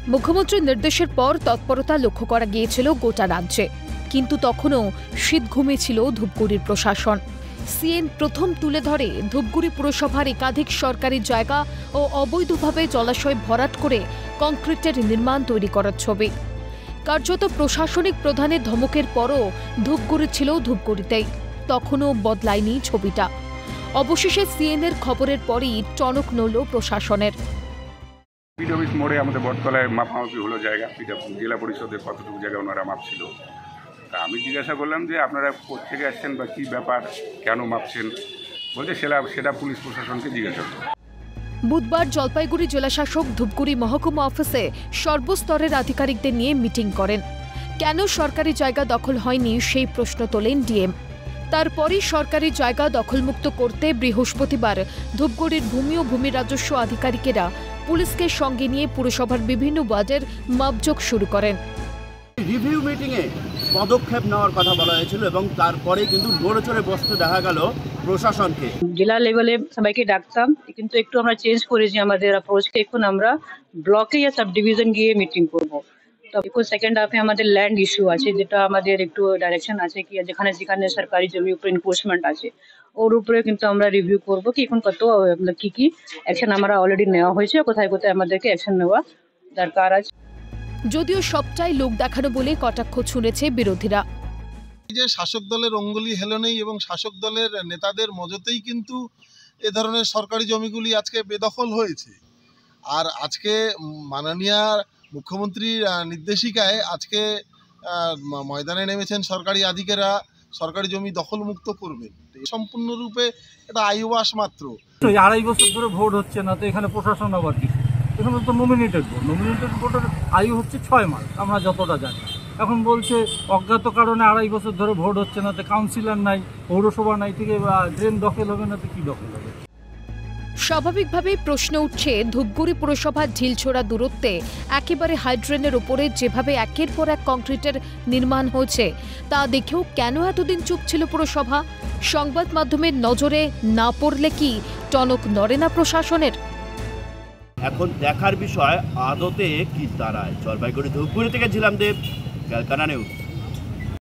মুখ্যমন্ত্রীর নির্দেশের পর তৎপরতা লক্ষ্য করা গিয়েছিল গোটা রাজ্যে, কিন্তু তখনও শীত ঘুমিয়েছিল ধূপগুড়ির প্রশাসন। সিএন প্রথম তুলে ধরে ধূপগুড়ি পুরসভার একাধিক সরকারি জায়গা ও অবৈধভাবে জলাশয় ভরাট করে কংক্রিটের নির্মাণ তৈরি করার ছবি। কার্যত প্রশাসনিক প্রধানের ধমকের পরও ধূপগুড়ি ছিল ধূপগুড়িতেই, তখনও বদলায়নি ছবিটা। অবশেষে সিএনের খবরের পরই টনক নড়ল প্রশাসনের। পিডি অফিস মোড়ে আমাদের বটতলায় মাপামাপি হলো জায়গা, জেলা পরিষদের কতটুকু জায়গা ওনারা মাপছিল। তা আমি জিজ্ঞাসা করলাম যে আপনারা কোত্থেকে আসছেন বা কী ব্যাপার, কেন মাপছেন? বলছে সেটা পুলিশ প্রশাসনকে জিজ্ঞাসা করুন। বুধবার জলপাইগুড়ি জেলাশাসক ধূপগুড়ি মহকুমা অফিসে সর্বস্তরের আধিকারিকদের নিয়ে মিটিং করেন। কেন সরকারি জায়গা দখল হয়নি সেই প্রশ্ন তোলেন ডিএম। তারপরই সরকারি জায়গা দখলমুক্ত করতে বৃহস্পতিবার ধূপগুড়ির ভূমি ও ভূমি রাজস্ব আধিকারিকেরা পুলিশকে সঙ্গে নিয়ে পুরসভার বিভিন্ন ওয়ার্ডের মাপজোক শুরু করেন। রিভিউ মিটিংয়ে পদক্ষেপ নেওয়ার কথা বলা হয়েছিল এবং তারপরে কিন্তু নড়ে চড়ে বসতে দেখা গেল প্রশাসনকে। জেলা লেভেলে সবাইকে ডাকতাম, কিন্তু একটু আমরা চেঞ্জ করেছি আমাদের অ্যাপ্রোচকে। এখন আমরা ব্লকে ইয়া সাব ডিভিশন গিয়ে মিটিং করব। তো এখন সেকেন্ড হাফে আমাদের ল্যান্ড ইস্যু আছে, যেটা আমাদের একটু ডাইরেকশন আছে কি যেখানে যেখানে সরকারি জমির উপর এনফোর্সমেন্ট আছে ওর উপরে কিন্তু আমরা রিভিউ করব কি এখন কত কি কি অ্যাকশন আমরা অলরেডি নেওয়া হয়েছে, কোথায় কোথায় আমাদেরকে অ্যাকশন নেওয়া দরকার আছে। যদিও সবটাই লোক দেখানো বলে কটাক্ষ ছুঁড়েছে বিরোধীরা। যে শাসক দলের অঙ্গুলি হেলনেই এবং শাসক দলের নেতাদের মজতেই কিন্তু এ ধরনের সরকারি জমিগুলি আজকে বেদখল হয়েছে। আর আজকে মাননীয় মুখ্যমন্ত্রীর নির্দেশিকায় আজকে ময়দানে নেমেছেন সরকারি আধিকারিকরা, সরকারি জমি দখলমুক্ত করবেন। সম্পূর্ণরূপে এটা আইওয়াস মাত্র। 2.5 বছর ধরে ভোট হচ্ছে না, তো এখানে প্রশাসন আবার কি? এখানে তো নমিনেটেড ভোটের আয়ু হচ্ছে 6 মাস আমরা যতটা জানি। এখন বলছে অজ্ঞাত কারণে 2.5 বছর ধরে ভোট হচ্ছে না, তো কাউন্সিলর নাই, পৌরসভা নাই, থেকে ড্রেন দখল হবে না, তো কি দখল হবে? স্বাভাবিকভাবেই প্রশ্ন উঠছে ধূপগুড়ি পুরসভার ঢিলছোড়া দূরত্বে একেবারে হাইড্রেনের ওপরে যেভাবে একের পর এক কংক্রিটের নির্মাণ হয়েছে তা দেখেও কেন এতদিন চুপ ছিল পুরসভা? সংবাদ মাধ্যমের নজরে না পড়লে কি টনক নড়ে না প্রশাসনের? এখন দেখার বিষয় আদতে কি দাঁড়ায়। জলপাইগুড়ি ধূপগুড়ি থেকে ঝিলাম দেব, ক্যালকাটা নিউজ।